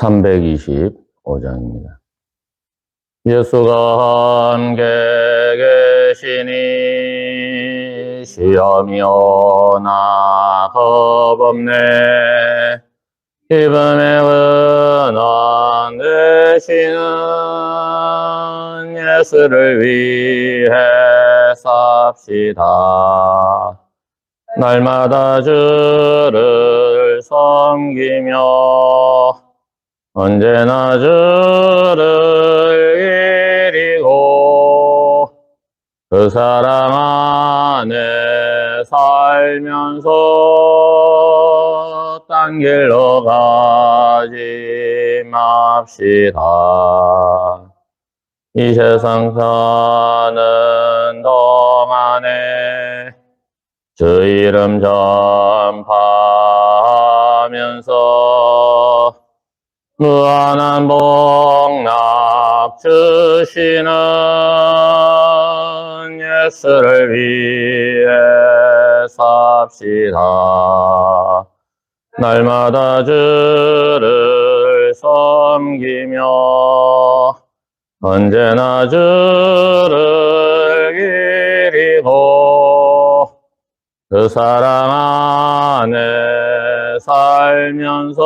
325장입니다. 예수가 함께 계시니 시험이 오나 겁없네. 기쁨의 근원 되시는 예수를 위해 삽시다. 날마다 주를 섬기며 언제나 주를 기리고 그 사랑 안에 살면서 딴 길로 가지 맙시다. 이 세상 사는 동안에 주 이름 전파하면서 무한한 복락 주시는 예수를 위해 삽시다. 날마다 주를 섬기며 언제나 주를 기리고 그 사랑 안에 살면서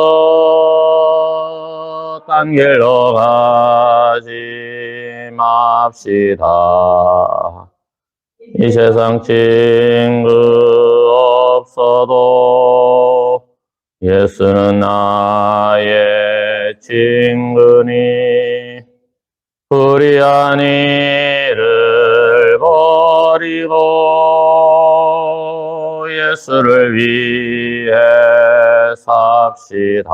딴 길로 가지 맙시다. 이 세상 친구 없어도 예수는 나의 친구니 불의한 일을 버리고 예수를 위해 삽시다.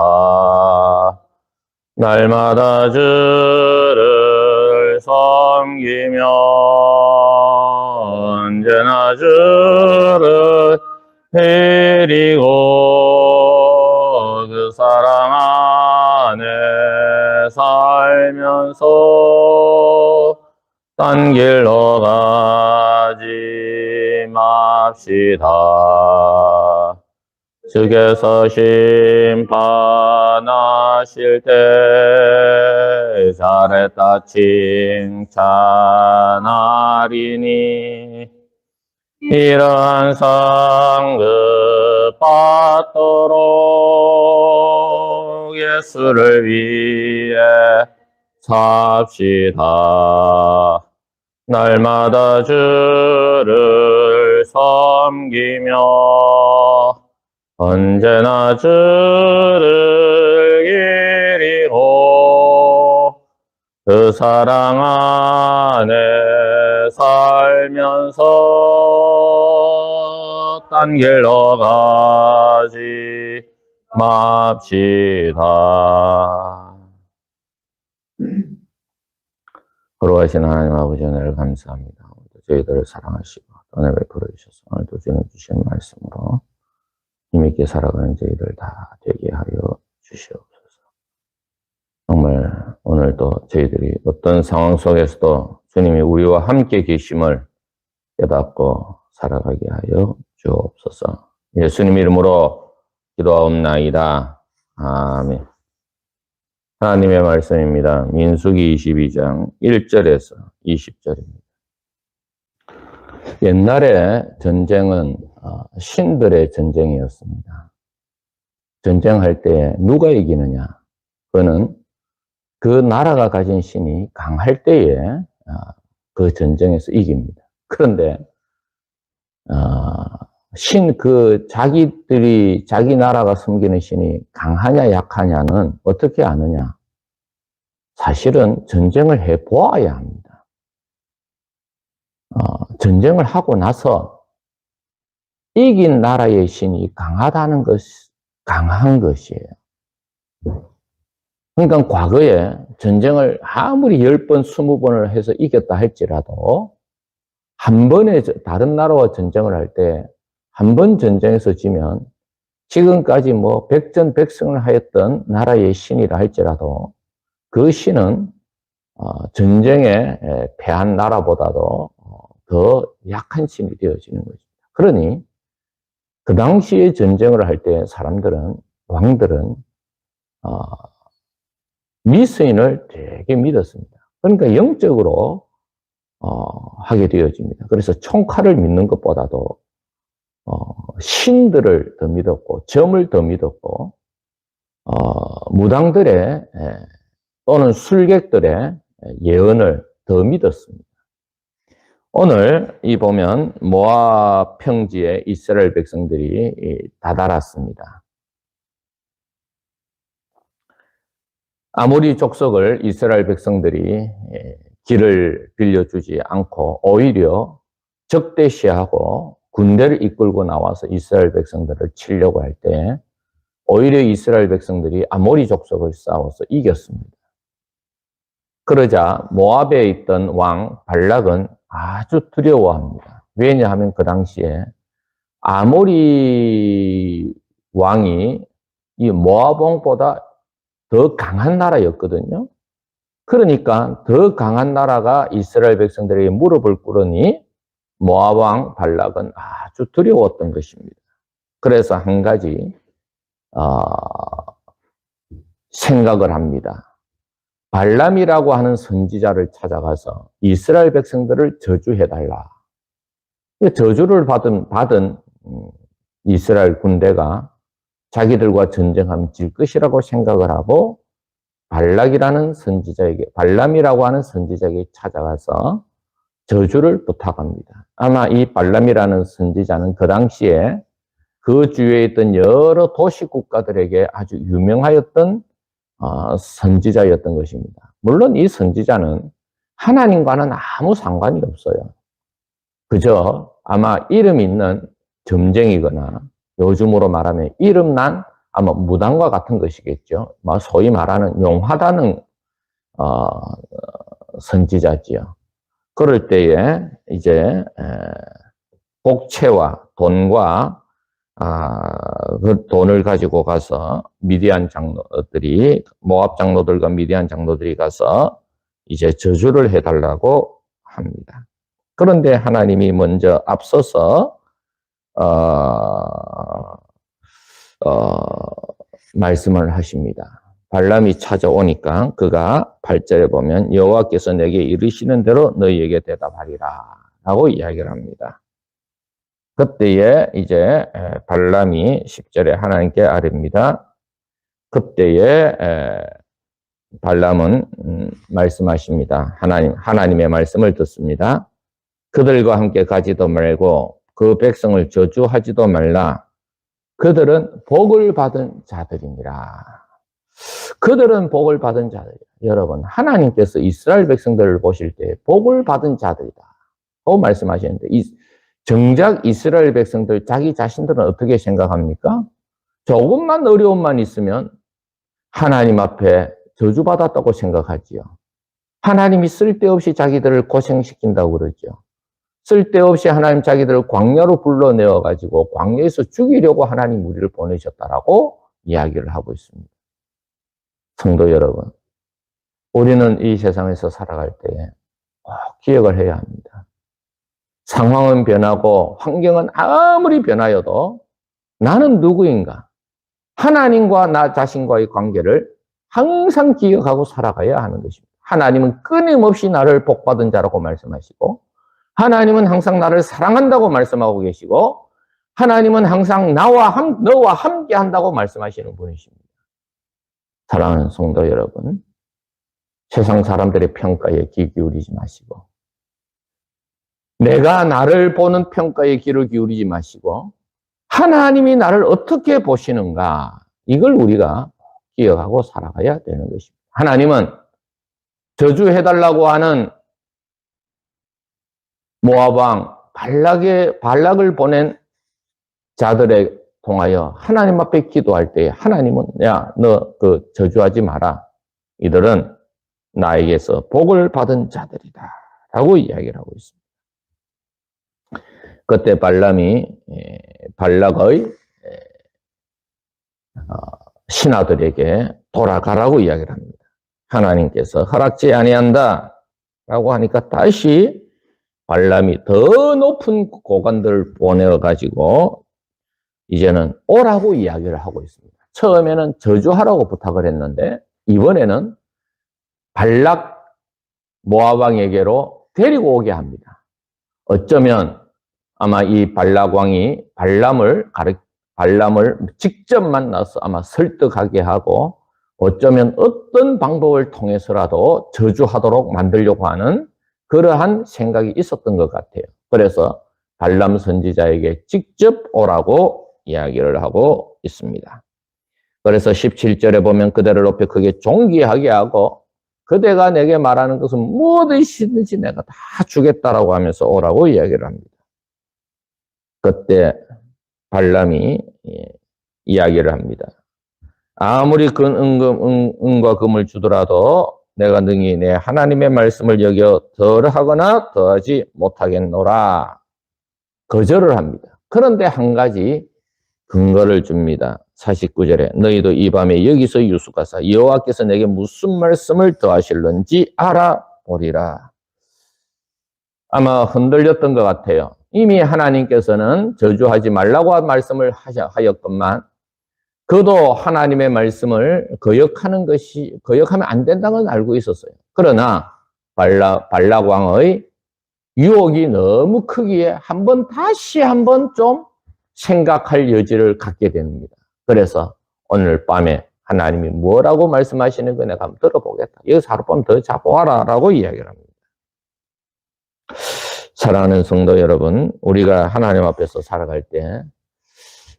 날마다 주를 섬기며 언제나 주를 기리고 그 사랑 안에 살면서 딴 길로 가지 맙시다. 주께서 심판하실 때 잘했다 칭찬하리니 이러한 상급 받도록 예수를 위해 삽시다. 날마다 주를 섬기며 언제나 주를 기리고 그 사랑 안에 살면서 딴 길로 가지 맙시다. 거룩하신 하나님 아버지 은혜를 감사합니다. 저희들을 사랑하시고 은혜 베풀어 주셔서 오늘도 주님 주신 말씀으로 힘있게 살아가는 저희들 다 되게 하여 주시옵소서. 정말 오늘도 저희들이 어떤 상황 속에서도 주님이 우리와 함께 계심을 깨닫고 살아가게 하여 주옵소서. 예수님 이름으로 기도하옵나이다. 아멘. 하나님의 말씀입니다. 민수기 22장 1절에서 20절입니다. 옛날에 전쟁은 신들의 전쟁이었습니다. 전쟁할 때 누가 이기느냐? 그거는 그 나라가 가진 신이 강할 때에 그 전쟁에서 이깁니다. 그런데 자기들이 자기 나라가 섬기는 신이 강하냐 약하냐는 어떻게 아느냐? 사실은 전쟁을 해 보아야 합니다. 전쟁을 하고 나서 이긴 나라의 신이 강한 것이에요. 그러니까 과거에 전쟁을 아무리 10번, 20번을 해서 이겼다 할지라도 한 번에 다른 나라와 전쟁을 할 때 한 번 전쟁에서 지면 지금까지 뭐 백전백승을 하였던 나라의 신이라 할지라도 그 신은 전쟁에 패한 나라보다도 더 약한 신이 되어지는 것입니다. 그러니 그 당시에 전쟁을 할 때 왕들은 미스인을 되게 믿었습니다. 그러니까 영적으로 하게 되어집니다. 그래서 총칼을 믿는 것보다도 신들을 더 믿었고 점을 더 믿었고 무당들의 또는 술객들의 예언을 더 믿었습니다. 오늘 이 보면 모압 평지에 이스라엘 백성들이 다다랐습니다. 아모리 족속을 이스라엘 백성들이 길을 빌려주지 않고 오히려 적대시하고 군대를 이끌고 나와서 이스라엘 백성들을 치려고 할 때 오히려 이스라엘 백성들이 아모리 족속을 싸워서 이겼습니다. 그러자 모압에 있던 왕 발락은 아주 두려워합니다. 왜냐하면 그 당시에 아모리 왕이 이 모압 왕보다 더 강한 나라였거든요. 그러니까 더 강한 나라가 이스라엘 백성들에게 무릎을 꿇으니 모압 왕 발락은 아주 두려웠던 것입니다. 그래서 한 가지 생각을 합니다. 발람이라고 하는 선지자를 찾아가서 이스라엘 백성들을 저주해달라. 저주를 받은 이스라엘 군대가 자기들과 전쟁하면 질 것이라고 생각을 하고 발람이라고 하는 선지자에게 찾아가서 저주를 부탁합니다. 아마 이 발람이라는 선지자는 그 당시에 그 주위에 있던 여러 도시 국가들에게 아주 유명하였던 선지자였던 것입니다. 물론 이 선지자는 하나님과는 아무 상관이 없어요. 그저 아마 이름 있는 점쟁이거나 요즘으로 말하면 이름난 아마 무당과 같은 것이겠죠. 소위 말하는 용하다는 선지자지요. 그럴 때에 이제 복채와 돈과 그 돈을 가지고 가서 미디안 장로들이 모압 장로들과 미디안 장로들이 가서 이제 저주를 해달라고 합니다. 그런데 하나님이 먼저 앞서서 말씀을 하십니다. 발람이 찾아오니까 그가 8절에 보면 여호와께서 내게 이르시는 대로 너희에게 대답하리라 라고 이야기를 합니다. 그때에 이제 발람이 10절에 하나님께 아뢰입니다. 그때에 발람은 말씀하십니다. 하나님의 말씀을 듣습니다. 그들과 함께 가지도 말고 그 백성을 저주하지도 말라. 그들은 복을 받은 자들이니라. 그들은 복을 받은 자들이다. 여러분, 하나님께서 이스라엘 백성들을 보실 때 복을 받은 자들이다 라고 말씀하시는데 정작 이스라엘 백성들 자기 자신들은 어떻게 생각합니까? 조금만 어려움만 있으면 하나님 앞에 저주받았다고 생각하지요. 하나님이 쓸데없이 자기들을 고생시킨다고 그러죠. 쓸데없이 하나님 자기들을 광야로 불러내어가지고 광야에서 죽이려고 하나님 우리를 보내셨다라고 이야기를 하고 있습니다. 성도 여러분, 우리는 이 세상에서 살아갈 때에 꼭 기억을 해야 합니다. 상황은 변하고 환경은 아무리 변하여도 나는 누구인가? 하나님과 나 자신과의 관계를 항상 기억하고 살아가야 하는 것입니다. 하나님은 끊임없이 나를 복받은 자라고 말씀하시고 하나님은 항상 나를 사랑한다고 말씀하고 계시고 하나님은 항상 너와 함께 한다고 말씀하시는 분이십니다. 사랑하는 성도 여러분, 세상 사람들의 평가에 귀 기울이지 마시고 내가 나를 보는 평가에 귀를 기울이지 마시고 하나님이 나를 어떻게 보시는가 이걸 우리가 기억하고 살아가야 되는 것입니다. 하나님은 저주해달라고 하는 모압 왕 발락을 보낸 자들에 통하여 하나님 앞에 기도할 때에 하나님은 야, 너 저주하지 마라. 이들은 나에게서 복을 받은 자들이다 라고 이야기를 하고 있습니다. 그때 발락의 신하들에게 돌아가라고 이야기를 합니다. 하나님께서 허락지 아니한다 라고 하니까 다시 발람이 더 높은 고관들을 보내어가지고 이제는 오라고 이야기를 하고 있습니다. 처음에는 저주하라고 부탁을 했는데 이번에는 발락 모압 왕에게로 데리고 오게 합니다. 어쩌면 아마 이 발락 왕이 발람을 직접 만나서 아마 설득하게 하고 어쩌면 어떤 방법을 통해서라도 저주하도록 만들려고 하는 그러한 생각이 있었던 것 같아요. 그래서 발람 선지자에게 직접 오라고 이야기를 하고 있습니다. 그래서 17절에 보면 그대를 높여 크게 존귀하게 하고 그대가 내게 말하는 것은 무엇이든지 내가 다 주겠다라고 하면서 오라고 이야기를 합니다. 그때 발람이 이야기를 합니다. 아무리 은과 금을 주더라도 내가 능히 내 하나님의 말씀을 여겨 덜하거나 더하지 못하겠노라. 거절을 합니다. 그런데 한 가지 근거를 줍니다. 49절에 너희도 이 밤에 여기서 유숙하사 여호와께서 내게 무슨 말씀을 더하실런지 알아보리라. 아마 흔들렸던 것 같아요. 이미 하나님께서는 저주하지 말라고 말씀을 하였건만 그도 하나님의 말씀을 거역하면 안 된다는 걸 알고 있었어요. 그러나 발락 왕의 유혹이 너무 크기에 다시 한번 좀 생각할 여지를 갖게 됩니다. 그래서 오늘 밤에 하나님이 뭐라고 말씀하시는 거 내가 한번 들어보겠다. 여기서 하룻밤 더 자고 와라 라고 이야기를 합니다. 사랑하는 성도 여러분, 우리가 하나님 앞에서 살아갈 때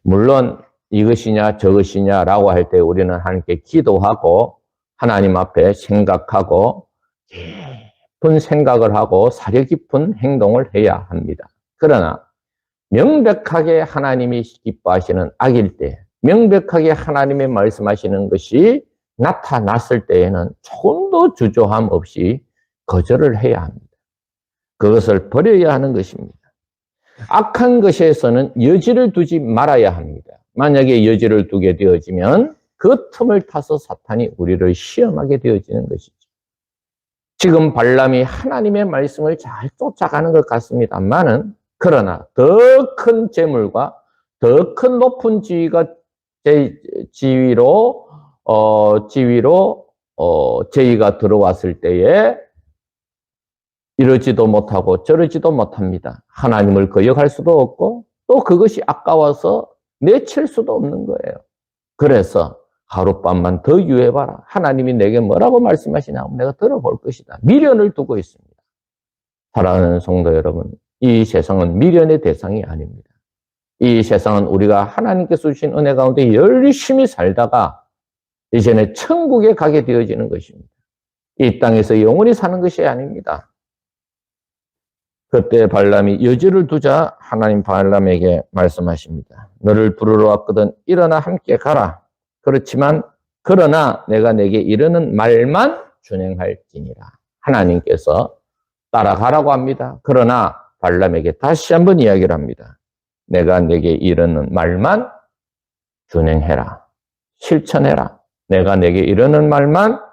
물론 이것이냐 저것이냐 라고 할 때 우리는 하나님께 기도하고 하나님 앞에 생각하고 깊은 생각을 하고 사려 깊은 행동을 해야 합니다. 그러나 명백하게 하나님이 기뻐하시는 악일 때, 명백하게 하나님의 말씀하시는 것이 나타났을 때에는 조금도 주저함 없이 거절을 해야 합니다. 그것을 버려야 하는 것입니다. 악한 것에서는 여지를 두지 말아야 합니다. 만약에 여지를 두게 되어지면 그 틈을 타서 사탄이 우리를 시험하게 되어지는 것이죠. 지금 발람이 하나님의 말씀을 잘 쫓아가는 것 같습니다만은 그러나 더 큰 재물과 더 큰 높은 지위로 제의가 들어왔을 때에 이러지도 못하고 저러지도 못합니다. 하나님을 거역할 수도 없고 또 그것이 아까워서 내칠 수도 없는 거예요. 그래서 하룻밤만 더 유해봐라. 하나님이 내게 뭐라고 말씀하시나 내가 들어볼 것이다. 미련을 두고 있습니다. 사랑하는 성도 여러분, 이 세상은 미련의 대상이 아닙니다. 이 세상은 우리가 하나님께서 주신 은혜 가운데 열심히 살다가 이제는 천국에 가게 되어지는 것입니다. 이 땅에서 영원히 사는 것이 아닙니다. 그때 발람이 여지를 두자 하나님 발람에게 말씀하십니다. 너를 부르러 왔거든 일어나 함께 가라. 그렇지만 그러나 내가 내게 이르는 말만 준행할지니라. 하나님께서 따라가라고 합니다. 그러나 발람에게 다시 한번 이야기를 합니다. 내가 내게 이르는 말만 준행해라. 실천해라. 내가 내게 이르는 말만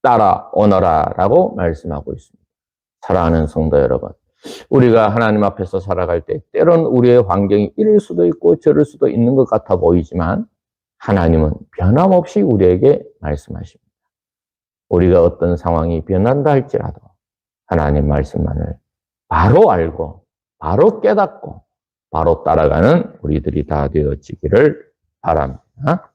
따라오너라 라고 말씀하고 있습니다. 사랑하는 성도 여러분, 우리가 하나님 앞에서 살아갈 때 때론 우리의 환경이 이럴 수도 있고 저럴 수도 있는 것 같아 보이지만 하나님은 변함없이 우리에게 말씀하십니다. 우리가 어떤 상황이 변한다 할지라도 하나님 말씀만을 바로 알고 바로 깨닫고 바로 따라가는 우리들이 다 되어지기를 바랍니다.